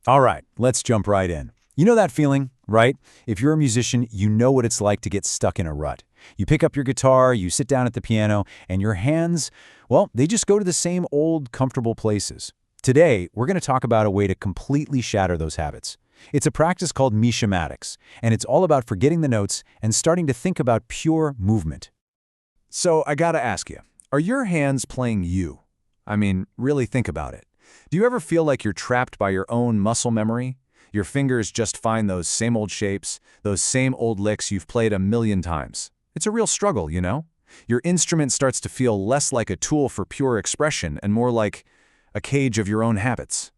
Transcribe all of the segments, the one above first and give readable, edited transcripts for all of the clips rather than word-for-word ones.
All right, let's jump right in. You know that feeling, right? If you're a musician, you know what it's like to get stuck in a rut. You pick up your guitar, you sit down at the piano, and your hands, well, they just go to the same old, comfortable places. Today, we're going to talk about a way to completely shatter those habits. It's a practice called Misha-matics, and it's all about forgetting the notes and starting to think about pure movement. So I gotta ask you, are your hands playing you? I mean, really think about it. Do you ever feel like you're trapped by your own muscle memory? Your fingers just find those same old shapes, those same old licks you've played a million times. It's a real struggle, you know? Your instrument starts to feel less like a tool for pure expression and more like a cage of your own habits.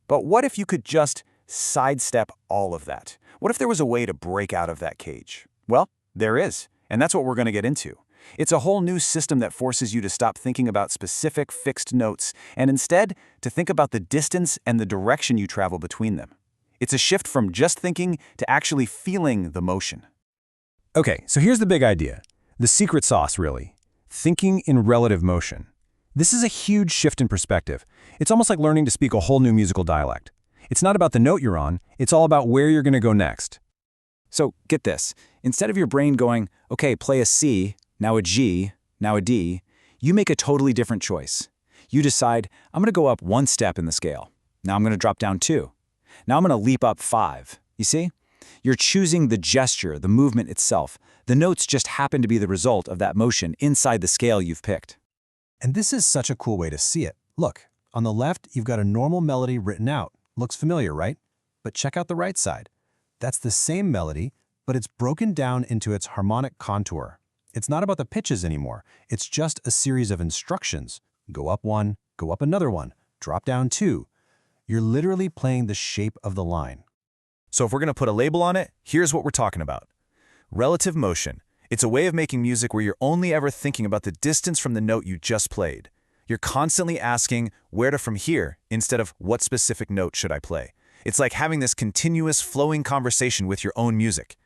But what if you could just sidestep all of that? What if there was a way to break out of that cage? Well, there is, and that's what we're going to get into. It's a whole new system that forces you to stop thinking about specific fixed notes and instead to think about the distance and the direction you travel between them. It's a shift from just thinking to actually feeling the motion. Okay, so here's the big idea. The secret sauce, really. Thinking in relative motion. This is a huge shift in perspective. It's almost like learning to speak a whole new musical dialect. It's not about the note you're on, it's all about where you're going to go next. So get this. Instead of your brain going, okay, play a C, now a G, now a D, you make a totally different choice. You decide, I'm going to go up one step in the scale. Now I'm going to drop down 2. Now I'm going to leap up 5. You see? You're choosing the gesture, the movement itself. The notes just happen to be the result of that motion inside the scale you've picked. And this is such a cool way to see it. Look, on the left, you've got a normal melody written out. Looks familiar, right? But check out the right side. That's the same melody, but it's broken down into its harmonic contour. It's not about the pitches anymore. It's just a series of instructions. Go up 1, go up another 1, drop down 2. You're literally playing the shape of the line. So if we're going to put a label on it, here's what we're talking about. Relative motion. It's a way of making music where you're only ever thinking about the distance from the note you just played. You're constantly asking where to from here instead of what specific note should I play. It's like having this continuous flowing conversation with your own music.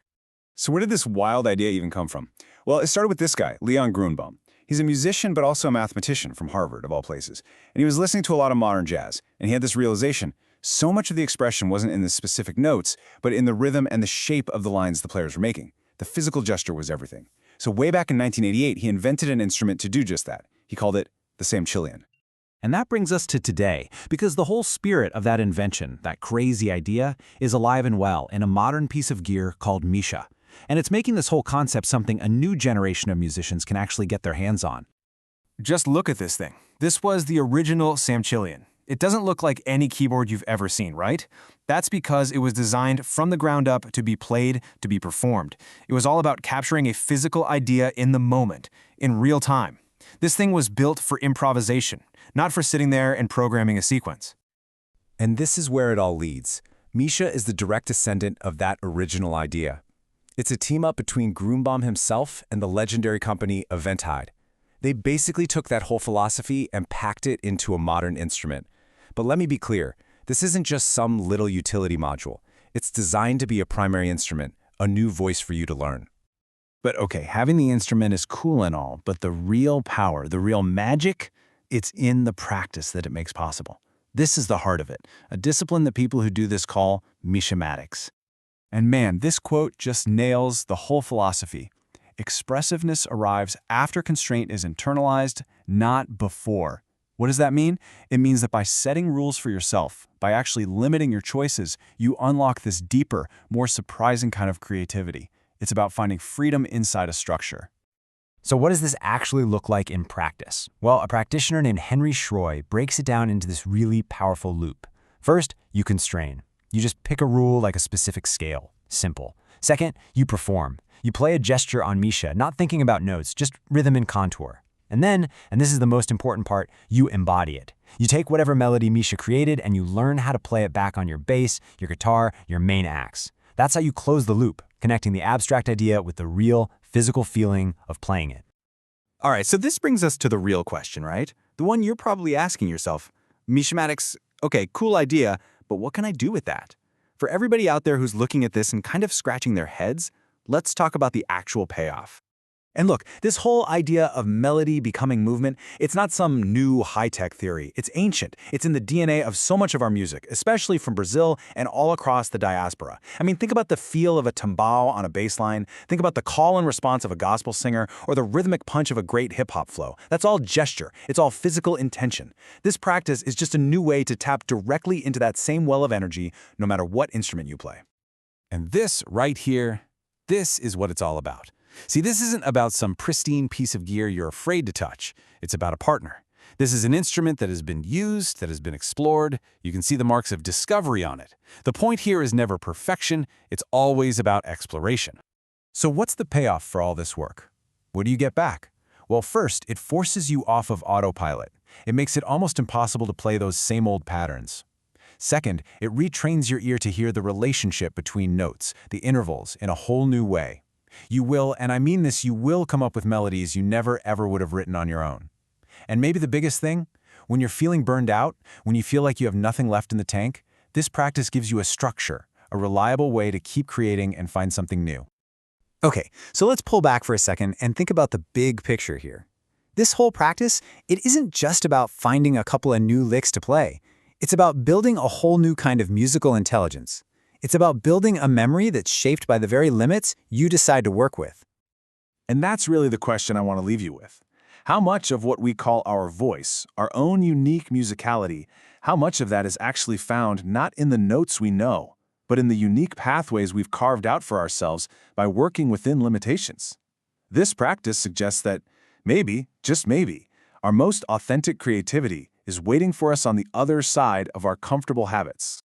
So where did this wild idea even come from? Well, it started with this guy, Leon Gruenbaum. He's a musician but also a mathematician from Harvard, of all places. And he was listening to a lot of modern jazz, and he had this realization. So much of the expression wasn't in the specific notes, but in the rhythm and the shape of the lines the players were making. The physical gesture was everything. So way back in 1988, he invented an instrument to do just that. He called it the Samchillian. And that brings us to today, because the whole spirit of that invention, that crazy idea, is alive and well in a modern piece of gear called Misha. And it's making this whole concept something a new generation of musicians can actually get their hands on. Just look at this thing. This was the original Samchillian. It doesn't look like any keyboard you've ever seen, right? That's because it was designed from the ground up to be played, to be performed. It was all about capturing a physical idea in the moment, in real time. This thing was built for improvisation, not for sitting there and programming a sequence. And this is where it all leads. Misha is the direct descendant of that original idea. It's a team-up between Gruenbaum himself and the legendary company Eventide. They basically took that whole philosophy and packed it into a modern instrument. But let me be clear, this isn't just some little utility module. It's designed to be a primary instrument, a new voice for you to learn. But okay, having the instrument is cool and all, but the real power, the real magic, it's in the practice that it makes possible. This is the heart of it, a discipline that people who do this call Misha-matics. And man, this quote just nails the whole philosophy. Expressiveness arrives after constraint is internalized, not before. What does that mean? It means that by setting rules for yourself, by actually limiting your choices, you unlock this deeper, more surprising kind of creativity. It's about finding freedom inside a structure. So what does this actually look like in practice? Well, a practitioner named Henry Schroy breaks it down into this really powerful loop. First, you constrain. You just pick a rule like a specific scale. Simple. Second, you perform. You play a gesture on Misha, not thinking about notes, just rhythm and contour. And then, and this is the most important part, you embody it. You take whatever melody Misha created and you learn how to play it back on your bass, your guitar, your main axe. That's how you close the loop, connecting the abstract idea with the real, physical feeling of playing it. All right, so this brings us to the real question, right? The one you're probably asking yourself. Misha-matics, okay, cool idea, but what can I do with that? For everybody out there who's looking at this and kind of scratching their heads, let's talk about the actual payoff. And look, this whole idea of melody becoming movement, it's not some new high-tech theory. It's ancient. It's in the DNA of so much of our music, especially from Brazil and all across the diaspora. I mean, think about the feel of a timbal on a bass line. Think about the call and response of a gospel singer or the rhythmic punch of a great hip-hop flow. That's all gesture. It's all physical intention. This practice is just a new way to tap directly into that same well of energy, no matter what instrument you play. And this right here, this is what it's all about. See, this isn't about some pristine piece of gear you're afraid to touch. It's about a partner. This is an instrument that has been used, that has been explored. You can see the marks of discovery on it. The point here is never perfection. It's always about exploration. So what's the payoff for all this work? What do you get back? Well, first, it forces you off of autopilot. It makes it almost impossible to play those same old patterns. Second, it retrains your ear to hear the relationship between notes, the intervals, in a whole new way. You will, and I mean this, you will come up with melodies you never ever would have written on your own. And maybe the biggest thing, when you're feeling burned out, when you feel like you have nothing left in the tank, this practice gives you a structure, a reliable way to keep creating and find something new. Okay, so let's pull back for a second and think about the big picture here. This whole practice, it isn't just about finding a couple of new licks to play. It's about building a whole new kind of musical intelligence. It's about building a memory that's shaped by the very limits you decide to work with. And that's really the question I want to leave you with. How much of what we call our voice, our own unique musicality, how much of that is actually found not in the notes we know, but in the unique pathways we've carved out for ourselves by working within limitations? This practice suggests that maybe, just maybe, our most authentic creativity is waiting for us on the other side of our comfortable habits.